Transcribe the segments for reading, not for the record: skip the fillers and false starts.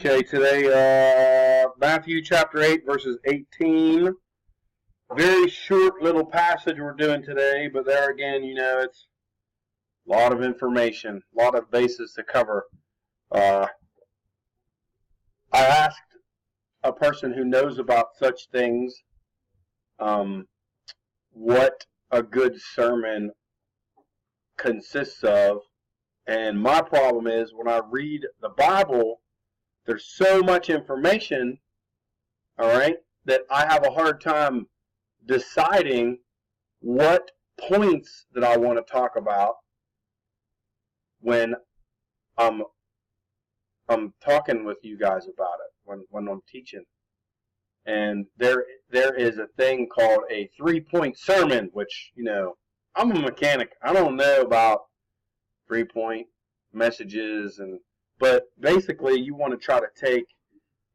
Okay, today, Matthew chapter 8, verses 18. Very short little passage we're doing today, but there again, it's a lot of information, a lot of bases to cover. I asked a person who knows about such things what a good sermon consists of, and my problem is when I read the Bible, there's so much information, all right, that I have a hard time deciding what points that I want to talk about when I'm talking with you guys about it, when I'm teaching. And there is a thing called a 3-point sermon, which, I'm a mechanic. I don't know about 3-point messages, but basically you want to try to take,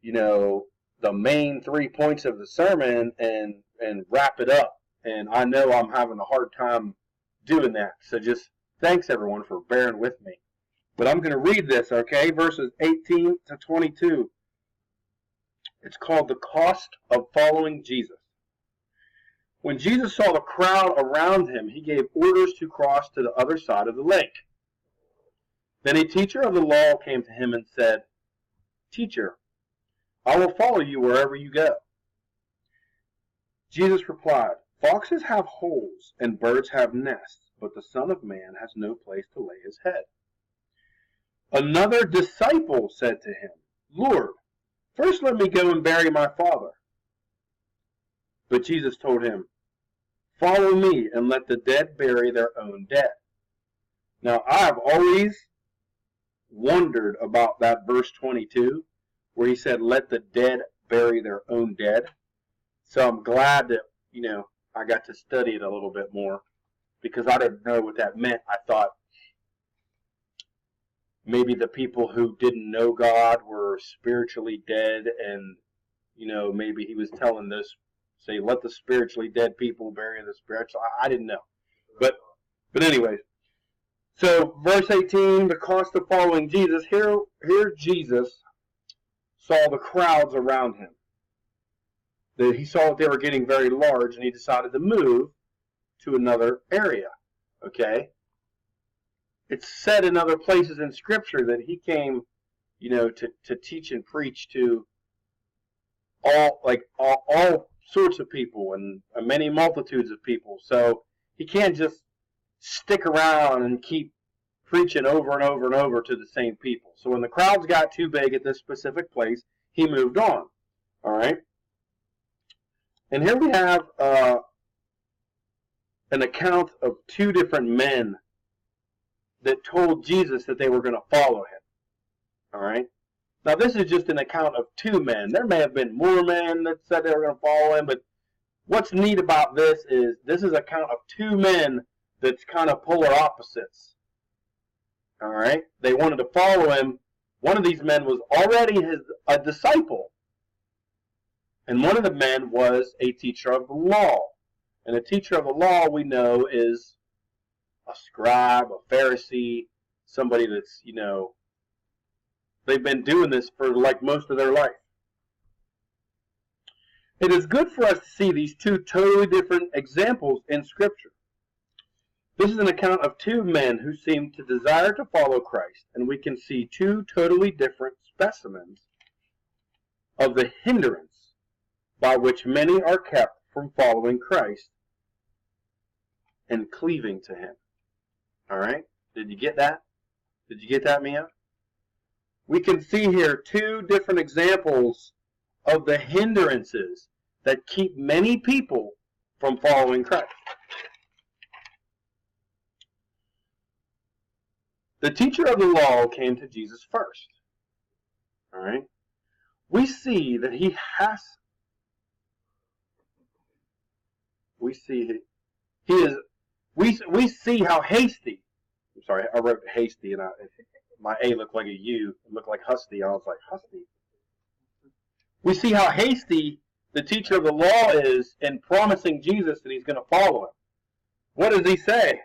the main 3 points of the sermon and wrap it up. And I know I'm having a hard time doing that. So just thanks everyone for bearing with me. But I'm going to read this, okay? Verses 18 to 22. It's called The Cost of Following Jesus. When Jesus saw the crowd around him, he gave orders to cross to the other side of the lake. Then a teacher of the law came to him and said, "Teacher, I will follow you wherever you go." Jesus replied, "Foxes have holes and birds have nests, but the Son of Man has no place to lay his head." Another disciple said to him, "Lord, first let me go and bury my father." But Jesus told him, "Follow me and let the dead bury their own dead." Now, I have always wondered about that verse 22, where he said, "Let the dead bury their own dead." So I'm glad that, I got to study it a little bit more, because I didn't know what that meant. I thought maybe the people who didn't know God were spiritually dead, and, maybe he was telling this, say, let the spiritually dead people bury the spiritual. I didn't know. But anyways. So, verse 18, the cost of following Jesus. Here Jesus saw the crowds around him. He saw that they were getting very large, and he decided to move to another area. Okay? It's said in other places in Scripture that he came, to teach and preach to all sorts of people and many multitudes of people. So he can't just stick around and keep preaching over and over and over to the same people. So when the crowds got too big at this specific place, he moved on. All right? And here we have an account of two different men that told Jesus that they were going to follow him. All right? Now, this is just an account of two men. There may have been more men that said they were going to follow him, but what's neat about this is an account of two men that's kind of polar opposites. All right? They wanted to follow him. One of these men was already a disciple. And one of the men was a teacher of the law. And a teacher of the law, we know, is a scribe, a Pharisee, somebody that's, they've been doing this for like most of their life. It is good for us to see these two totally different examples in Scripture. This is an account of two men who seem to desire to follow Christ, and we can see two totally different specimens of the hindrance by which many are kept from following Christ and cleaving to him. All right? Did you get that? Did you get that, Mia? We can see here two different examples of the hindrances that keep many people from following Christ. The teacher of the law came to Jesus first. All right? We see that he has. We see how hasty. I'm sorry, I wrote hasty, and my A looked like a U. It looked like husty. I was like, husty. We see how hasty the teacher of the law is in promising Jesus that he's going to follow him. What does he say?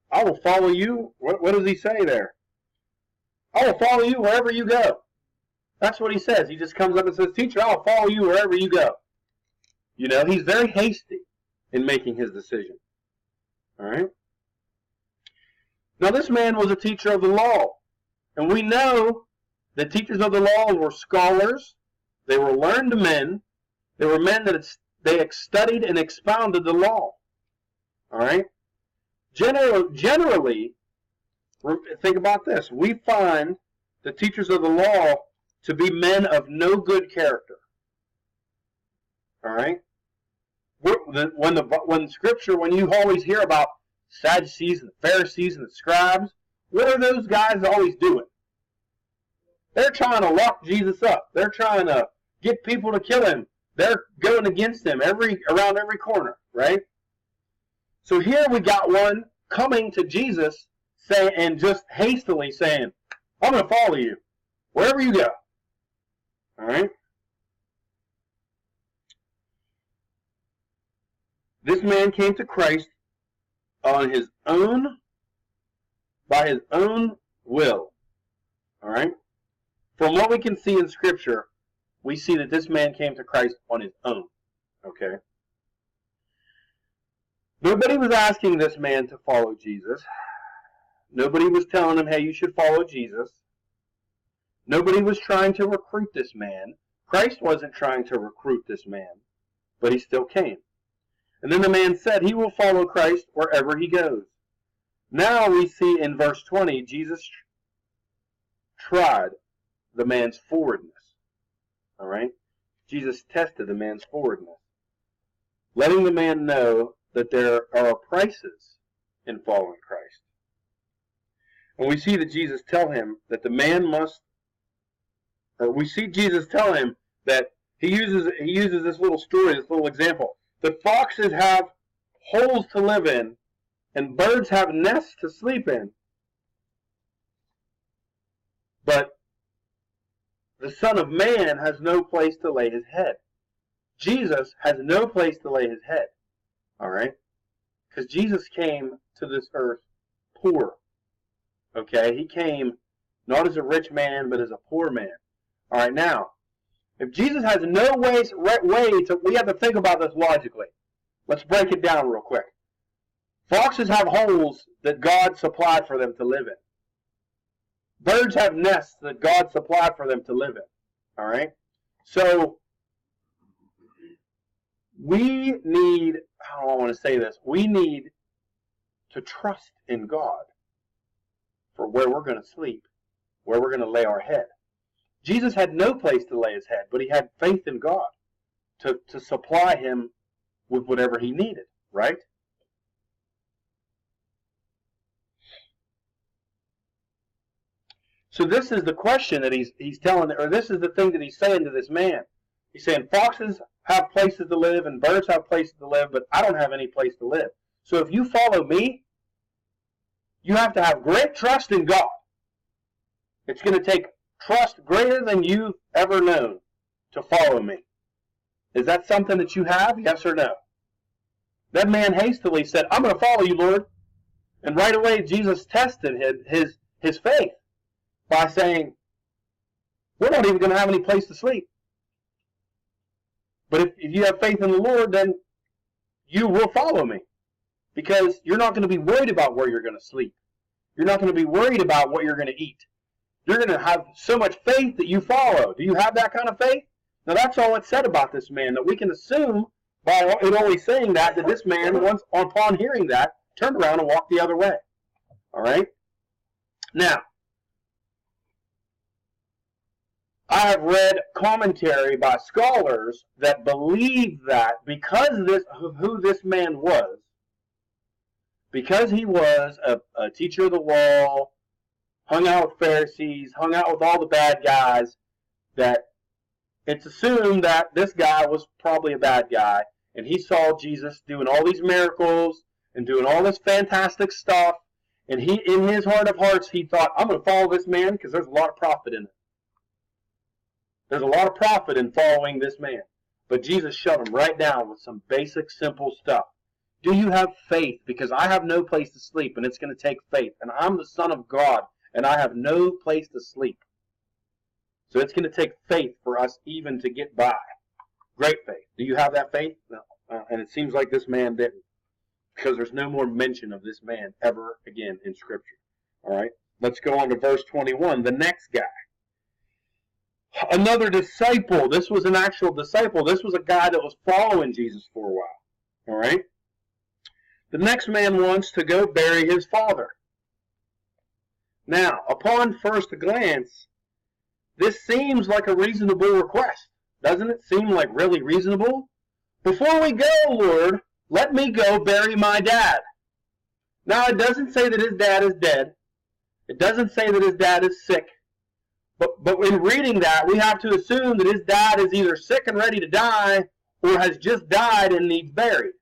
I will follow you. What does he say there? I will follow you wherever you go. That's what he says. He just comes up and says, teacher, I'll follow you wherever you go. You know, he's very hasty in making his decision. All right? Now, this man was a teacher of the law. And we know that teachers of the law were scholars. They were learned men. They were men that they studied and expounded the law. All right? Generally, think about this. We find the teachers of the law to be men of no good character. All right? When Scripture, when you always hear about Sadducees and the Pharisees and the scribes, what are those guys always doing? They're trying to lock Jesus up. They're trying to get people to kill him. They're going against him around every corner, right? So here we got one coming to Jesus and just hastily saying, I'm going to follow you wherever you go. All right? This man came to Christ by his own will. All right? From what we can see in Scripture, we see that this man came to Christ on his own. Okay? Nobody was asking this man to follow Jesus. Nobody was telling him, hey, you should follow Jesus. Nobody was trying to recruit this man. Christ wasn't trying to recruit this man, but he still came. And then the man said he will follow Christ wherever he goes. Now we see in verse 20, Jesus tried the man's forwardness. All right? Jesus tested the man's forwardness, letting the man know that there are prices in following Christ. And we see that Jesus tell him that the man must, or we see Jesus tell him that he uses this little story, this little example. The foxes have holes to live in, and birds have nests to sleep in. But the Son of Man has no place to lay his head. Jesus has no place to lay his head. All right? Because Jesus came to this earth poor. Okay? He came not as a rich man, but as a poor man. All right, now, if Jesus has no way to, we have to think about this logically. Let's break it down real quick. Foxes have holes that God supplied for them to live in. Birds have nests that God supplied for them to live in. All right? So, we need, how do I want to say this? We need to trust in God for where we're going to sleep, where we're going to lay our head. Jesus had no place to lay his head, but he had faith in God to supply him with whatever he needed, right? So this is the question that he's telling, or this is the thing that he's saying to this man. He's saying, foxes have places to live and birds have places to live, but I don't have any place to live. So if you follow me, you have to have great trust in God. It's going to take trust greater than you've ever known to follow me. Is that something that you have? Yes or no? That man hastily said, I'm going to follow you, Lord. And right away, Jesus tested his faith by saying, we're not even going to have any place to sleep. But if you have faith in the Lord, then you will follow me. Because you're not going to be worried about where you're going to sleep. You're not going to be worried about what you're going to eat. You're going to have so much faith that you follow. Do you have that kind of faith? Now that's all it said about this man, that we can assume by it only saying that this man, once upon hearing that, turned around and walked the other way. All right? Now, I have read commentary by scholars that believe that because of who this man was, because he was a teacher of the law, hung out with Pharisees, hung out with all the bad guys, that it's assumed that this guy was probably a bad guy, and he saw Jesus doing all these miracles and doing all this fantastic stuff, and he, in his heart of hearts, he thought, I'm going to follow this man because there's a lot of profit in it. There's a lot of profit in following this man. But Jesus shut him right down with some basic, simple stuff. Do you have faith? Because I have no place to sleep, and it's going to take faith. And I'm the Son of God, and I have no place to sleep. So it's going to take faith for us even to get by. Great faith. Do you have that faith? No. And it seems like this man didn't, because there's no more mention of this man ever again in Scripture. All right? Let's go on to verse 21. The next guy. Another disciple. This was an actual disciple. This was a guy that was following Jesus for a while. All right? The next man wants to go bury his father. Now, upon first glance, this seems like a reasonable request. Doesn't it seem like really reasonable? Before we go, Lord, let me go bury my dad. Now, it doesn't say that his dad is dead. It doesn't say that his dad is sick. But in reading that, we have to assume that his dad is either sick and ready to die or has just died and needs buried.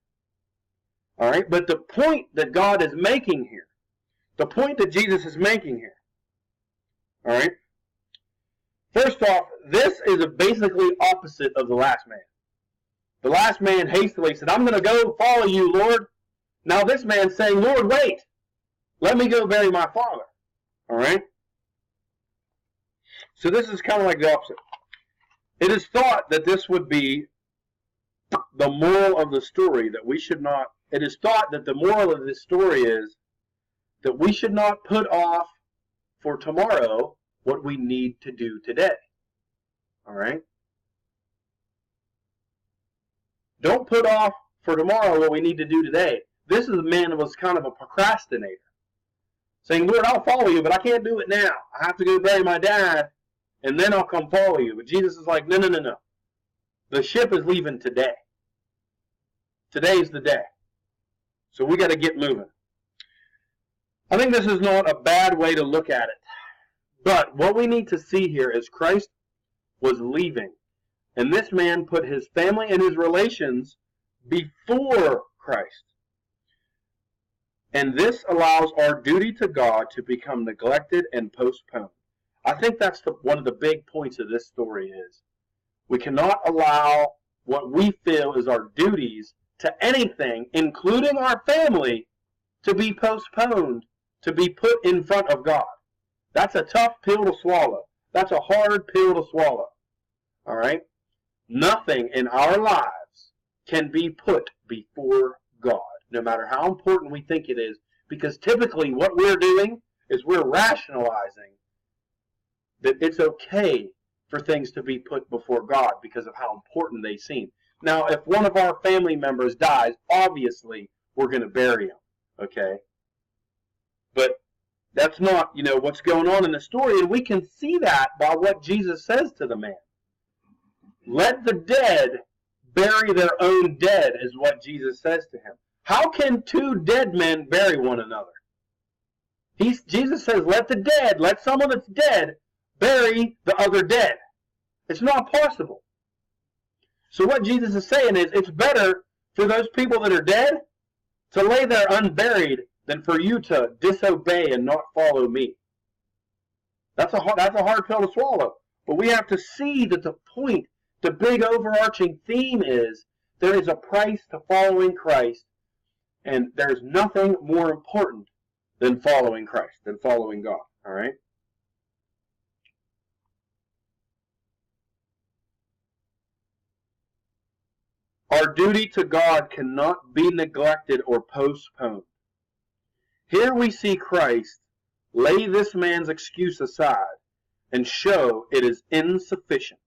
All right? But the point that God is making here, the point that Jesus is making here, all right? First off, this is basically opposite of the last man. The last man hastily said, I'm going to go follow you, Lord. Now this man's saying, Lord, wait. Let me go bury my father. All right? So this is kind of like the opposite. It is thought that this would be the moral of the story, that we should not, it is thought that the moral of this story is that we should not put off for tomorrow what we need to do today. All right? Don't put off for tomorrow what we need to do today. This is a man that was kind of a procrastinator, saying, Lord, I'll follow you, but I can't do it now. I have to go bury my dad, and then I'll come follow you. But Jesus is like, no, no, no, no. The ship is leaving today. Today's the day. So we got to get moving. I think this is not a bad way to look at it. But what we need to see here is Christ was leaving. And this man put his family and his relations before Christ. And this allows our duty to God to become neglected and postponed. I think that's one of the big points of this story is we cannot allow what we feel is our duties to anything, including our family, to be postponed, to be put in front of God. That's a tough pill to swallow. That's a hard pill to swallow. All right? Nothing in our lives can be put before God, no matter how important we think it is, because typically what we're doing is we're rationalizing that it's okay for things to be put before God because of how important they seem. Now, if one of our family members dies, obviously we're going to bury him, okay? But that's not, what's going on in the story, and we can see that by what Jesus says to the man. Let the dead bury their own dead, is what Jesus says to him. How can two dead men bury one another? Jesus says, let the dead, let someone that's dead, bury the other dead. It's not possible. So what Jesus is saying is, it's better for those people that are dead to lay there unburied than for you to disobey and not follow me. That's a hard pill to swallow. But we have to see that the point, the big overarching theme is there is a price to following Christ, and there's nothing more important than following Christ, than following God. All right? Our duty to God cannot be neglected or postponed. Here we see Christ lay this man's excuse aside and show it is insufficient.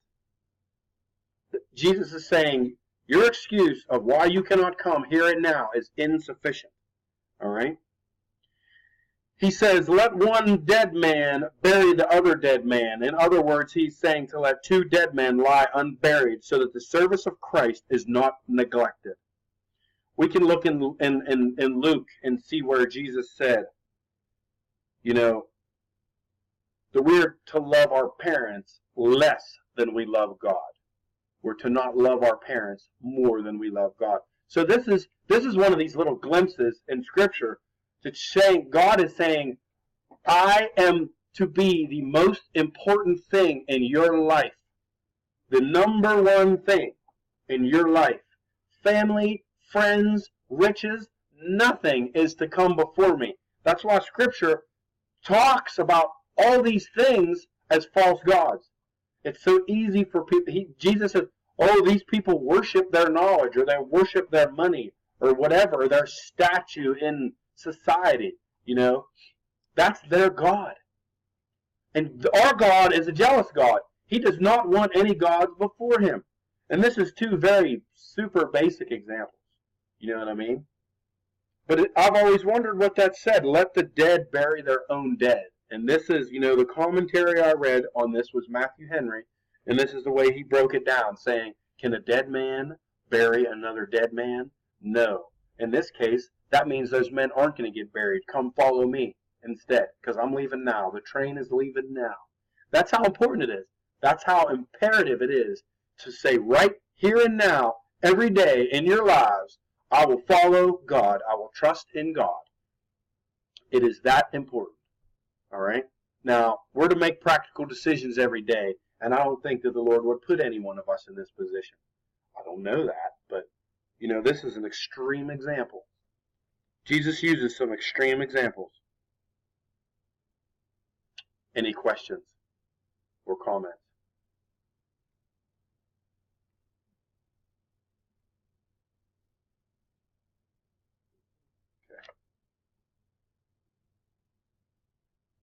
Jesus is saying, your excuse of why you cannot come here and now is insufficient. All right? He says, let one dead man bury the other dead man. In other words, he's saying to let two dead men lie unburied so that the service of Christ is not neglected. We can look in Luke and see where Jesus said, that we're to love our parents less than we love God. We're to not love our parents more than we love God. So this is one of these little glimpses in Scripture that's saying, God is saying, I am to be the most important thing in your life. The number one thing in your life. Family, friends, riches, nothing is to come before me. That's why Scripture talks about all these things as false gods. It's so easy for people. Jesus says, oh, these people worship their knowledge, or they worship their money, or whatever, their statue in society. You know, that's their God. And our God is a jealous God. He does not want any gods before him. And this is two very super basic examples. You know what I mean? But I've always wondered what that said. Let the dead bury their own dead. And this is, you know, the commentary I read on this was Matthew Henry. And this is the way he broke it down, saying, can a dead man bury another dead man? No. In this case, that means those men aren't going to get buried. Come follow me instead, because I'm leaving now. The train is leaving now. That's how important it is. That's how imperative it is to say right here and now, every day in your lives, I will follow God. I will trust in God. It is that important. All right? Now, we're to make practical decisions every day, and I don't think that the Lord would put any one of us in this position. I don't know that, but, you know, this is an extreme example. Jesus uses some extreme examples. Any questions or comments?